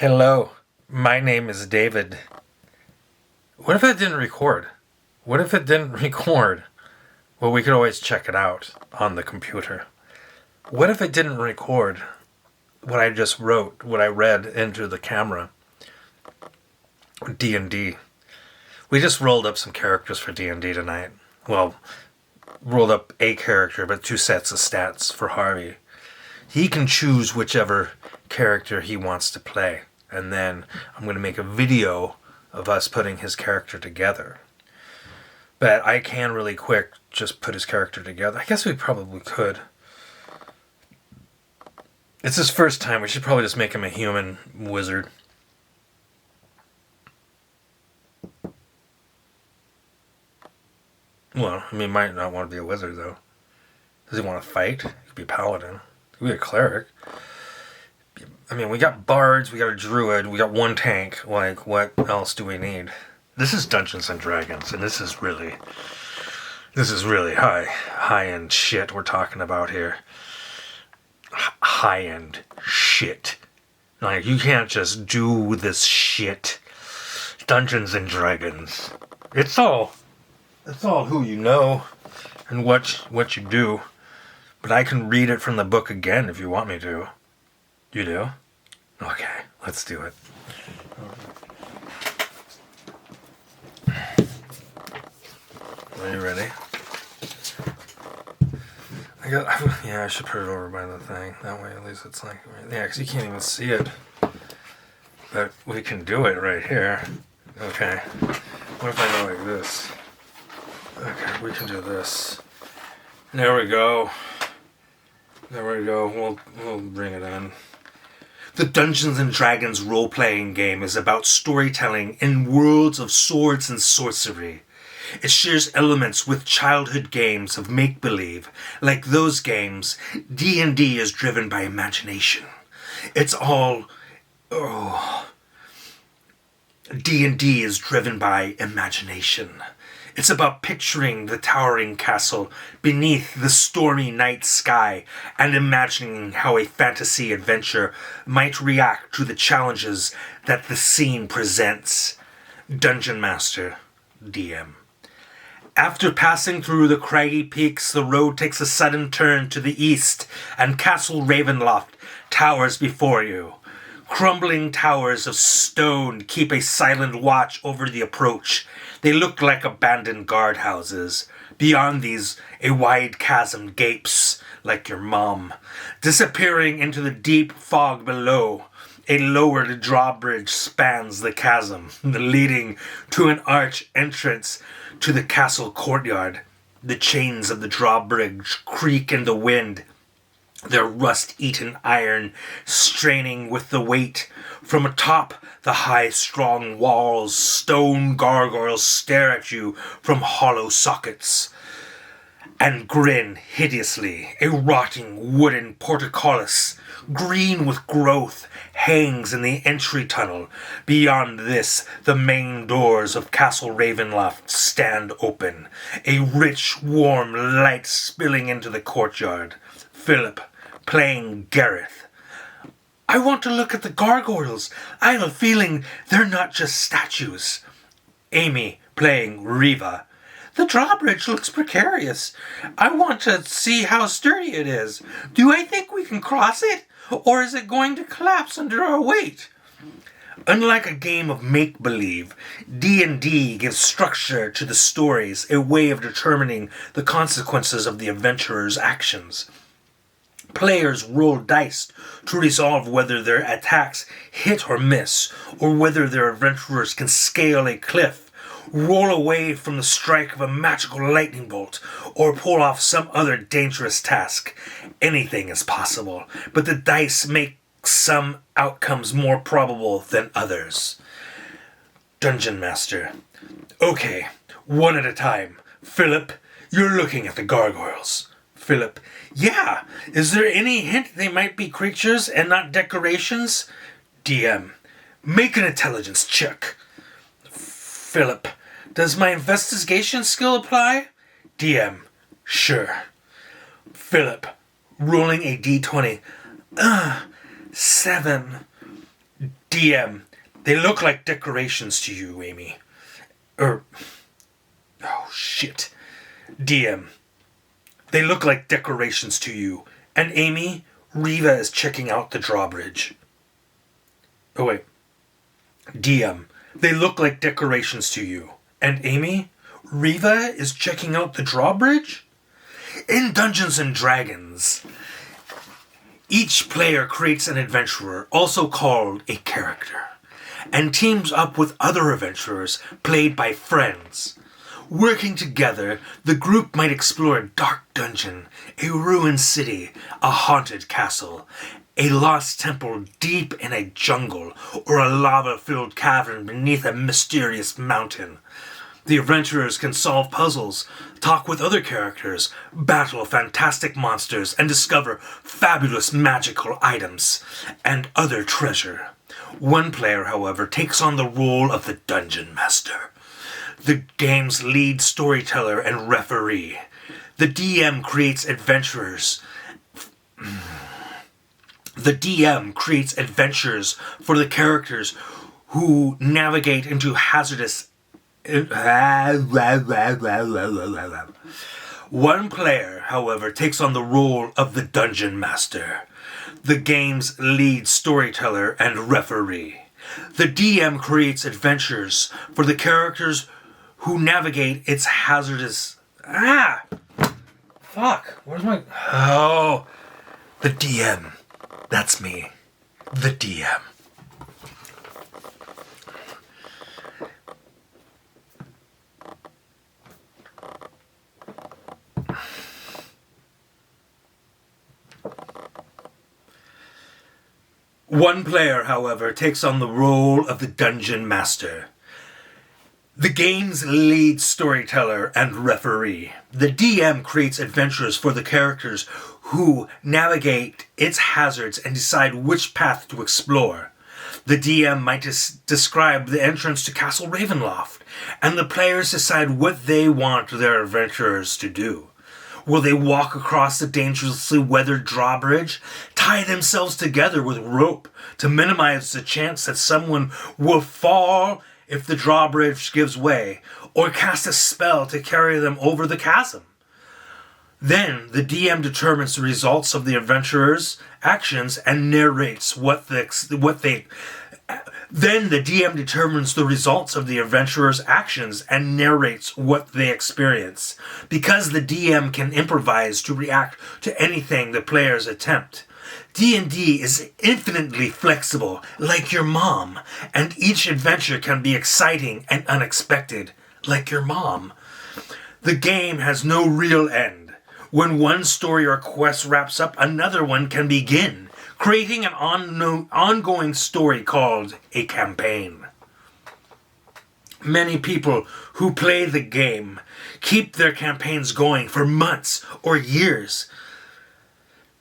Hello, my name is David. What if it didn't record? What if it didn't record? Well, we could always check it out on the computer. What if it didn't record what I just wrote, what I read into the camera? D&D. We just rolled up some characters for D&D tonight. Well, rolled up a character, but 2 sets of stats for Harvey. He can choose whichever character he wants to play. And then I'm going to make a video of us putting his character together. But I can really quick just put his character together. I guess we probably could. It's his first time. We should probably just make him a human wizard. Well, he might not want to be a wizard, though. Does he want to fight? He could be a paladin. He could be a cleric. I mean, we got bards, we got a druid, we got 1 tank. Like, what else do we need? This is Dungeons and Dragons, and this is really high-end shit we're talking about here. High-end shit. Like, you can't just do this shit. Dungeons and Dragons. It's all who you know and what you do. But I can read it from the book again if you want me to. You do? Okay, let's do it. Are you ready? I should put it over by the thing. That way at least it's like, yeah, because you can't even see it. But we can do it right here. Okay. What if I go like this? Okay, we can do this. There we go. We'll bring it in. The Dungeons and Dragons role-playing game is about storytelling in worlds of swords and sorcery. It shares elements with childhood games of make-believe. Like those games, D&D is driven by imagination. D&D is driven by imagination. It's about picturing the towering castle beneath the stormy night sky and imagining how a fantasy adventure might react to the challenges that the scene presents. Dungeon Master, DM. After passing through the craggy peaks, the road takes a sudden turn to the east, and Castle Ravenloft towers before you. Crumbling towers of stone keep a silent watch over the approach. They look like abandoned guardhouses. Beyond these, a wide chasm gapes, like your mom, disappearing into the deep fog below. A lowered drawbridge spans the chasm, leading to an arch entrance to the castle courtyard. The chains of the drawbridge creak in the wind, their rust-eaten iron straining with the weight. From atop the high, strong walls, stone gargoyles stare at you from hollow sockets and grin hideously. A rotting wooden portcullis, green with growth, hangs in the entry tunnel. Beyond this, the main doors of Castle Ravenloft stand open, a rich, warm light spilling into the courtyard. Philip, playing Gareth. I want to look at the gargoyles. I have a feeling they're not just statues. Amy, playing Riva. The drawbridge looks precarious. I want to see how sturdy it is. Do I think we can cross it? Or is it going to collapse under our weight? Unlike a game of make-believe, D&D gives structure to the stories, a way of determining the consequences of the adventurer's actions. Players roll dice to resolve whether their attacks hit or miss, or whether their adventurers can scale a cliff, roll away from the strike of a magical lightning bolt, or pull off some other dangerous task. Anything is possible, but the dice make some outcomes more probable than others. Dungeon Master. Okay, one at a time. Philip, you're looking at the gargoyles. Philip. Yeah, is there any hint they might be creatures and not decorations? DM. Make an intelligence check. Philip. Does my investigation skill apply? DM. Sure. Philip. Rolling a d20. 7. DM, they look like decorations to you, Amy. Oh shit. DM, they look like decorations to you. And Amy, Riva is checking out the drawbridge. Oh wait. DM, they look like decorations to you. And Amy, Riva is checking out the drawbridge? In Dungeons and Dragons, each player creates an adventurer, also called a character, and teams up with other adventurers played by friends. Working together, the group might explore a dark dungeon, a ruined city, a haunted castle, a lost temple deep in a jungle, or a lava-filled cavern beneath a mysterious mountain. The adventurers can solve puzzles, talk with other characters, battle fantastic monsters, and discover fabulous magical items and other treasure. One player, however, takes on the role of the Dungeon Master, the game's lead storyteller and referee. The DM creates adventures. The DM creates adventures for the characters who navigate into hazardous. One player, however, takes on the role of the Dungeon Master, the game's lead storyteller and referee. The DM creates adventures for the characters who navigate its hazardous. Where's my. Oh, the DM. That's me. The DM. One player, however, takes on the role of the Dungeon Master, the game's lead storyteller and referee. The DM creates adventures for the characters who navigate its hazards and decide which path to explore. The DM might describe the entrance to Castle Ravenloft, and the players decide what they want their adventurers to do. Will they walk across the dangerously weathered drawbridge, tie themselves together with rope to minimize the chance that someone will fall if the drawbridge gives way, or cast a spell to carry them over the chasm? Then the DM determines the results of the adventurers' actions and narrates Then the DM determines the results of the adventurer's actions and narrates what they experience. Because the DM can improvise to react to anything the players attempt, D&D is infinitely flexible, like your mom, and each adventure can be exciting and unexpected, like your mom. The game has no real end. When one story or quest wraps up, another one can begin, creating an ongoing story called a campaign. Many people who play the game keep their campaigns going for months or years,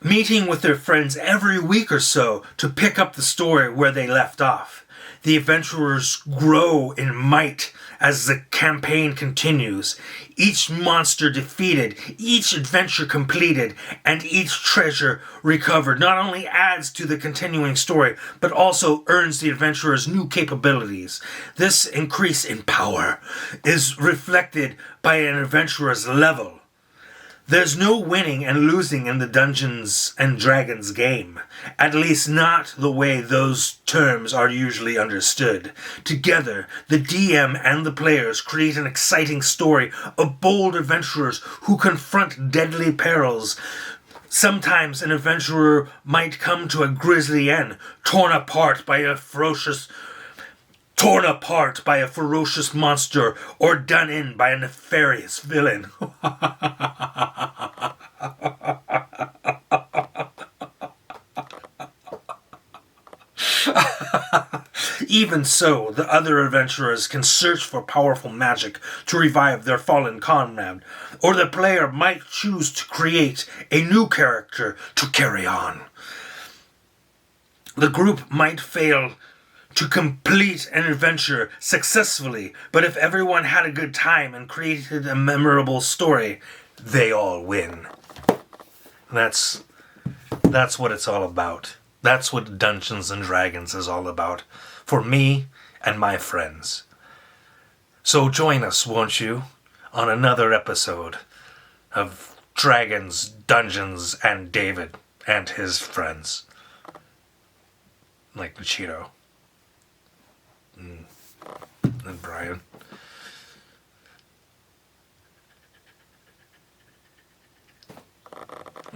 meeting with their friends every week or so to pick up the story where they left off. The adventurers grow in might as the campaign continues. Each monster defeated, each adventure completed, and each treasure recovered not only adds to the continuing story, but also earns the adventurers new capabilities. This increase in power is reflected by an adventurer's level. There's no winning and losing in the Dungeons and Dragons game, at least not the way those terms are usually understood. Together, the DM and the players create an exciting story of bold adventurers who confront deadly perils. Sometimes an adventurer might come to a grisly end, torn apart by a ferocious monster, or done in by a nefarious villain. Even so, the other adventurers can search for powerful magic to revive their fallen comrade, or the player might choose to create a new character to carry on. The group might fail to complete an adventure successfully, but if everyone had a good time and created a memorable story, they all win. That's what it's all about. That's what Dungeons and Dragons is all about. For me and my friends. So join us, won't you, on another episode of Dragons, Dungeons, and David and his friends. Like the Cheeto. And Brian.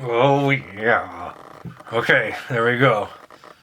Oh, yeah. Okay, there we go.